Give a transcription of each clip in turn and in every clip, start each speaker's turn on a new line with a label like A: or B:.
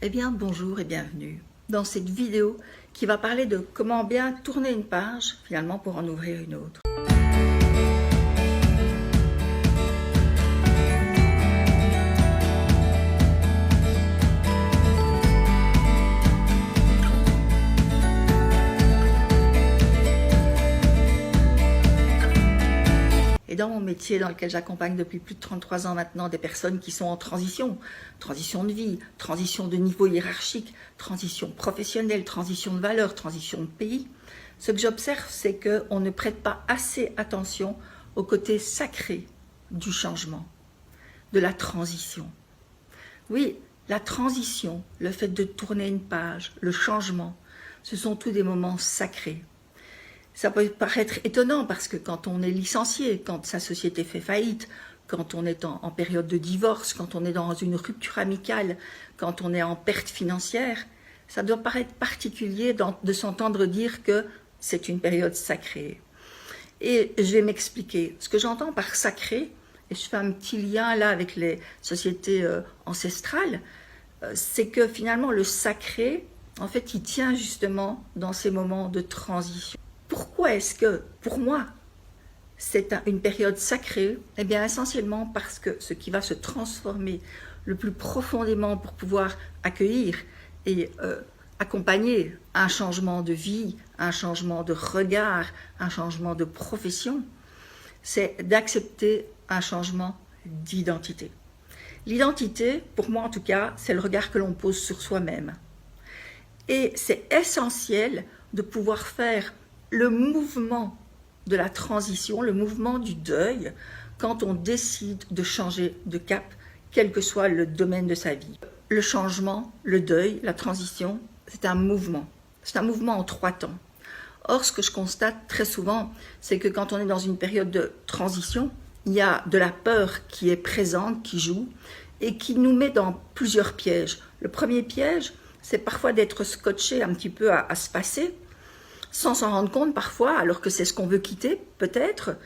A: Eh bien, bonjour et bienvenue dans cette vidéo qui va parler de comment bien tourner une page, finalement, pour en ouvrir une autre. Et dans mon métier dans lequel j'accompagne depuis plus de 33 ans maintenant des personnes qui sont en transition de vie, transition de niveau hiérarchique, transition professionnelle, transition de valeur, transition de pays, ce que j'observe, c'est qu'on ne prête pas assez attention au côté sacré du changement, de la transition. Oui, la transition, le fait de tourner une page, le changement, ce sont tous des moments sacrés. Ça peut paraître étonnant parce que quand on est licencié, quand sa société fait faillite, quand on est en période de divorce, quand on est dans une rupture amicale, quand on est en perte financière, ça doit paraître particulier de s'entendre dire que c'est une période sacrée. Et je vais m'expliquer. Ce que j'entends par sacré, et je fais un petit lien là avec les sociétés ancestrales, c'est que finalement le sacré, en fait, il tient justement dans ces moments de transition. Pourquoi est-ce que, pour moi, c'est une période sacrée? Eh bien, essentiellement parce que ce qui va se transformer le plus profondément pour pouvoir accueillir et accompagner un changement de vie, un changement de regard, un changement de profession, c'est d'accepter un changement d'identité. L'identité, pour moi en tout cas, c'est le regard que l'on pose sur soi-même. Et c'est essentiel de pouvoir faire le mouvement de la transition, le mouvement du deuil, quand on décide de changer de cap, quel que soit le domaine de sa vie. Le changement, le deuil, la transition, c'est un mouvement. C'est un mouvement en 3 temps. Or, ce que je constate très souvent, c'est que quand on est dans une période de transition, il y a de la peur qui est présente, qui joue, et qui nous met dans plusieurs pièges. Le premier piège, c'est parfois d'être scotché un petit peu à se passer, sans s'en rendre compte parfois, alors que c'est ce qu'on veut quitter, peut-être,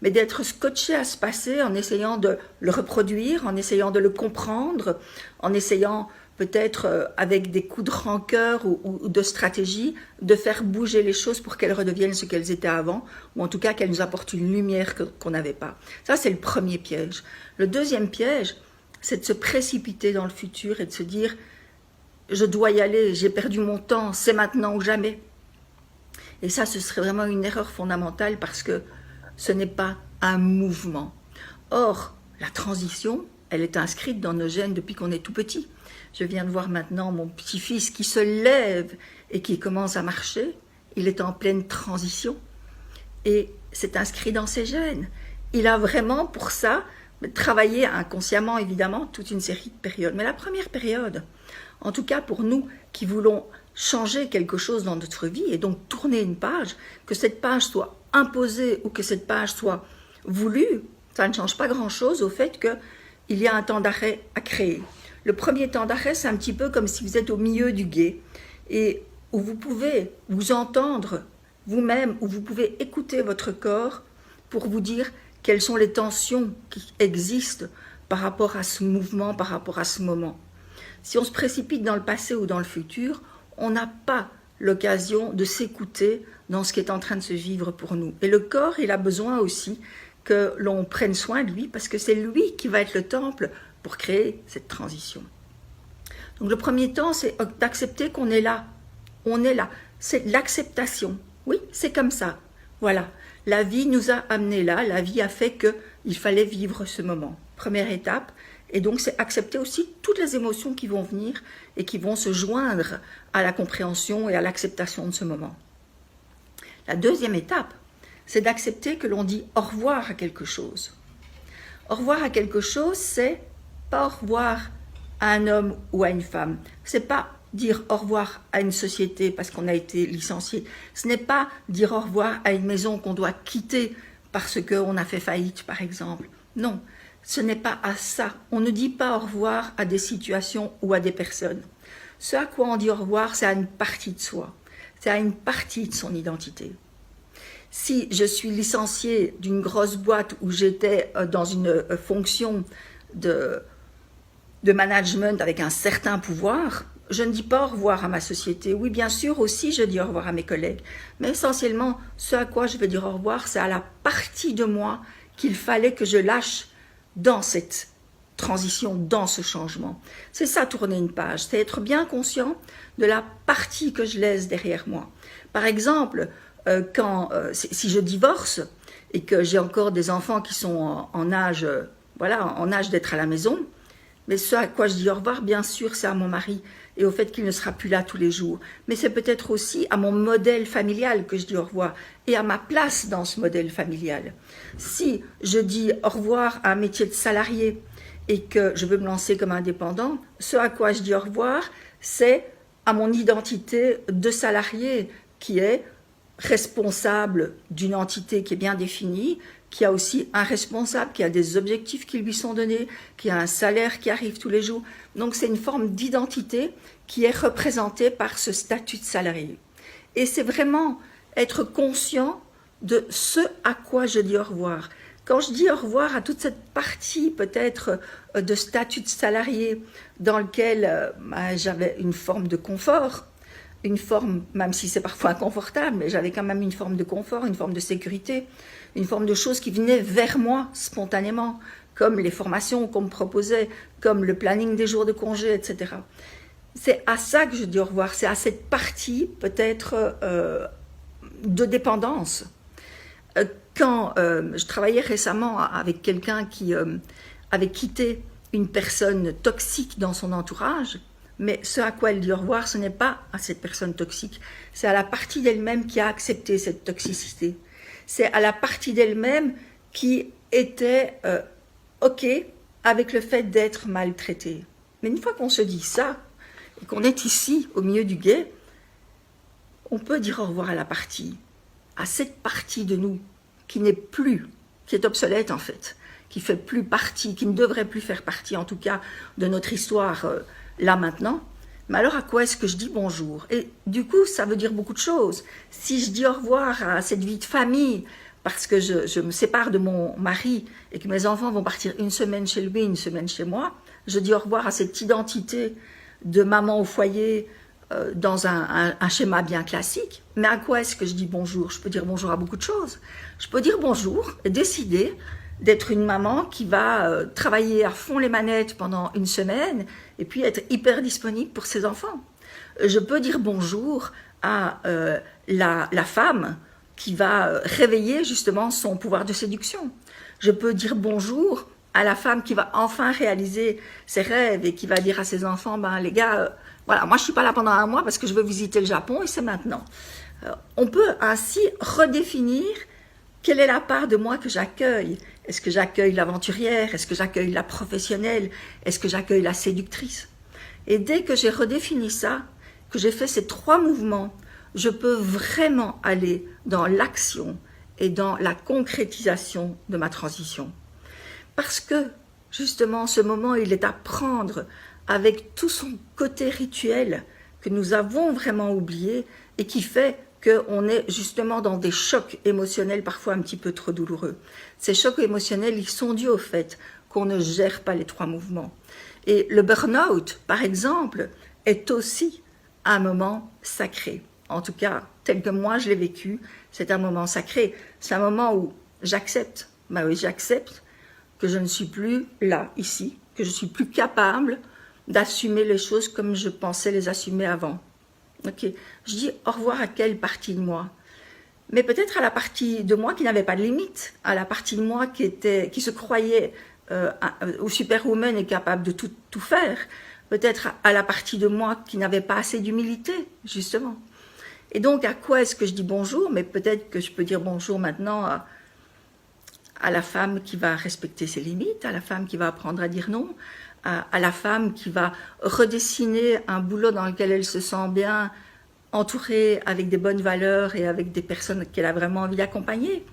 A: mais d'être scotché à se passer en essayant de le reproduire, en essayant de le comprendre, en essayant peut-être avec des coups de rancœur ou de stratégie, de faire bouger les choses pour qu'elles redeviennent ce qu'elles étaient avant, ou en tout cas qu'elles nous apportent une lumière qu'on n'avait pas. Ça, c'est le premier piège. Le deuxième piège, c'est de se précipiter dans le futur et de se dire « je dois y aller, j'ai perdu mon temps, c'est maintenant ou jamais ». Et ça, ce serait vraiment une erreur fondamentale parce que ce n'est pas un mouvement. Or, la transition, elle est inscrite dans nos gènes depuis qu'on est tout petit. Je viens de voir maintenant mon petit-fils qui se lève et qui commence à marcher. Il est en pleine transition et c'est inscrit dans ses gènes. Il a vraiment pour ça travaillé inconsciemment, évidemment, toute une série de périodes. Mais la première période, en tout cas pour nous qui voulons changer quelque chose dans notre vie et donc tourner une page, que cette page soit imposée ou que cette page soit voulue, ça ne change pas grand-chose au fait qu'il y a un temps d'arrêt à créer. Le premier temps d'arrêt, c'est un petit peu comme si vous êtes au milieu du gué et où vous pouvez vous entendre vous-même, où vous pouvez écouter votre corps pour vous dire quelles sont les tensions qui existent par rapport à ce mouvement, par rapport à ce moment. Si on se précipite dans le passé ou dans le futur, on n'a pas l'occasion de s'écouter dans ce qui est en train de se vivre pour nous. Et le corps, il a besoin aussi que l'on prenne soin de lui parce que c'est lui qui va être le temple pour créer cette transition. Donc le premier temps, c'est d'accepter qu'on est là. On est là. C'est l'acceptation. Oui, c'est comme ça. Voilà. La vie nous a amenés là. La vie a fait qu'il fallait vivre ce moment. Première étape. Et donc, c'est accepter aussi toutes les émotions qui vont venir et qui vont se joindre à la compréhension et à l'acceptation de ce moment. La deuxième étape, c'est d'accepter que l'on dit au revoir à quelque chose. Au revoir à quelque chose, c'est pas au revoir à un homme ou à une femme. C'est pas dire au revoir à une société parce qu'on a été licencié. Ce n'est pas dire au revoir à une maison qu'on doit quitter parce qu'on a fait faillite, par exemple. Non. Ce n'est pas à ça. On ne dit pas au revoir à des situations ou à des personnes. Ce à quoi on dit au revoir, c'est à une partie de soi. C'est à une partie de son identité. Si je suis licenciée d'une grosse boîte où j'étais dans une fonction de management avec un certain pouvoir, je ne dis pas au revoir à ma société. Oui, bien sûr, aussi, je dis au revoir à mes collègues. Mais essentiellement, ce à quoi je veux dire au revoir, c'est à la partie de moi qu'il fallait que je lâche dans cette transition, dans ce changement. C'est ça, tourner une page. C'est être bien conscient de la partie que je laisse derrière moi. Par exemple, si je divorce et que j'ai encore des enfants qui sont en âge, en âge d'être à la maison, mais ce à quoi je dis au revoir, bien sûr, c'est à mon mari et au fait qu'il ne sera plus là tous les jours. Mais c'est peut-être aussi à mon modèle familial que je dis au revoir et à ma place dans ce modèle familial. Si je dis au revoir à un métier de salarié et que je veux me lancer comme indépendant, ce à quoi je dis au revoir, c'est à mon identité de salarié qui est responsable d'une entité qui est bien définie, qui a aussi un responsable, qui a des objectifs qui lui sont donnés, qui a un salaire qui arrive tous les jours. Donc c'est une forme d'identité qui est représentée par ce statut de salarié. Et c'est vraiment être conscient de ce à quoi je dis au revoir. Quand je dis au revoir à toute cette partie peut-être de statut de salarié dans lequel j'avais une forme de confort, une forme, même si c'est parfois inconfortable, mais j'avais quand même une forme de confort, une forme de sécurité, une forme de choses qui venaient vers moi spontanément, comme les formations qu'on me proposait, comme le planning des jours de congé, etc. C'est à ça que je dis au revoir, c'est à cette partie peut-être de dépendance. Quand je travaillais récemment avec quelqu'un qui avait quitté une personne toxique dans son entourage, mais ce à quoi elle dit au revoir, ce n'est pas à cette personne toxique, c'est à la partie d'elle-même qui a accepté cette toxicité. C'est à la partie d'elle-même qui était OK avec le fait d'être maltraitée. Mais une fois qu'on se dit ça, et qu'on est ici, au milieu du gué, on peut dire au revoir à cette partie de nous qui n'est plus, qui est obsolète en fait, qui fait plus partie, qui ne devrait plus faire partie en tout cas de notre histoire là maintenant. Mais alors à quoi est-ce que je dis bonjour? Et du coup, ça veut dire beaucoup de choses. Si je dis au revoir à cette vie de famille, parce que je me sépare de mon mari et que mes enfants vont partir une semaine chez lui, une semaine chez moi, je dis au revoir à cette identité de maman au foyer dans un schéma bien classique. Mais à quoi est-ce que je dis bonjour? Je peux dire bonjour à beaucoup de choses. Je peux dire bonjour et décider d'être une maman qui va travailler à fond les manettes pendant une semaine et puis être hyper disponible pour ses enfants. Je peux dire bonjour à la femme qui va réveiller justement son pouvoir de séduction. Je peux dire bonjour à la femme qui va enfin réaliser ses rêves et qui va dire à ses enfants, ben les gars, voilà, moi je suis pas là pendant un mois parce que je veux visiter le Japon et c'est maintenant. On peut ainsi redéfinir quelle est la part de moi que j'accueille. Est-ce que j'accueille l'aventurière? Est-ce que j'accueille la professionnelle? Est-ce que j'accueille la séductrice? Et dès que j'ai redéfini ça, que j'ai fait ces 3 mouvements, je peux vraiment aller dans l'action et dans la concrétisation de ma transition. Parce que, justement, ce moment, il est à prendre avec tout son côté rituel que nous avons vraiment oublié et qui fait qu'on est justement dans des chocs émotionnels parfois un petit peu trop douloureux. Ces chocs émotionnels, ils sont dus au fait qu'on ne gère pas les 3 mouvements. Et le burn-out, par exemple, est aussi un moment sacré. En tout cas, tel que moi je l'ai vécu, c'est un moment sacré. C'est un moment où j'accepte, j'accepte que je ne suis plus là, ici, que je suis plus capable d'assumer les choses comme je pensais les assumer avant. Ok, je dis au revoir à quelle partie de moi? Mais peut-être à la partie de moi qui n'avait pas de limite, à la partie de moi qui se croyait au superwoman et capable de tout faire. Peut-être à la partie de moi qui n'avait pas assez d'humilité, justement. Et donc, à quoi est-ce que je dis bonjour? Mais peut-être que je peux dire bonjour maintenant à la femme qui va respecter ses limites, à la femme qui va apprendre à dire non, à la femme qui va redessiner un boulot dans lequel elle se sent bien, entourée avec des bonnes valeurs et avec des personnes qu'elle a vraiment envie d'accompagner.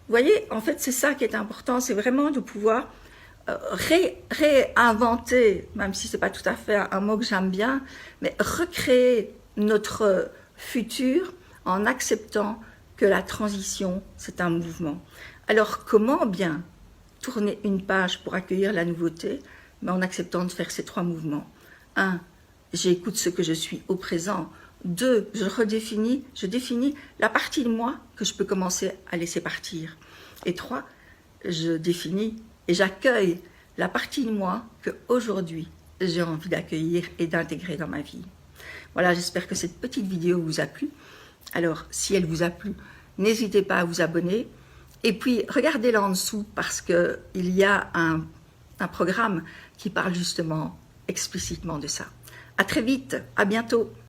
A: Vous voyez, en fait, c'est ça qui est important, c'est vraiment de pouvoir réinventer, même si ce n'est pas tout à fait un mot que j'aime bien, mais recréer notre futur en acceptant que la transition, c'est un mouvement. Alors, comment bien tourner une page pour accueillir la nouveauté? Mais en acceptant de faire ces 3 mouvements. 1, j'écoute ce que je suis au présent. 2, je définis la partie de moi que je peux commencer à laisser partir. Et 3, je définis et j'accueille la partie de moi que aujourd'hui j'ai envie d'accueillir et d'intégrer dans ma vie. Voilà, j'espère que cette petite vidéo vous a plu. Alors, si elle vous a plu, n'hésitez pas à vous abonner. Et puis, regardez-la en dessous parce qu'il y a un programme qui parle justement explicitement de ça. À très vite, à bientôt.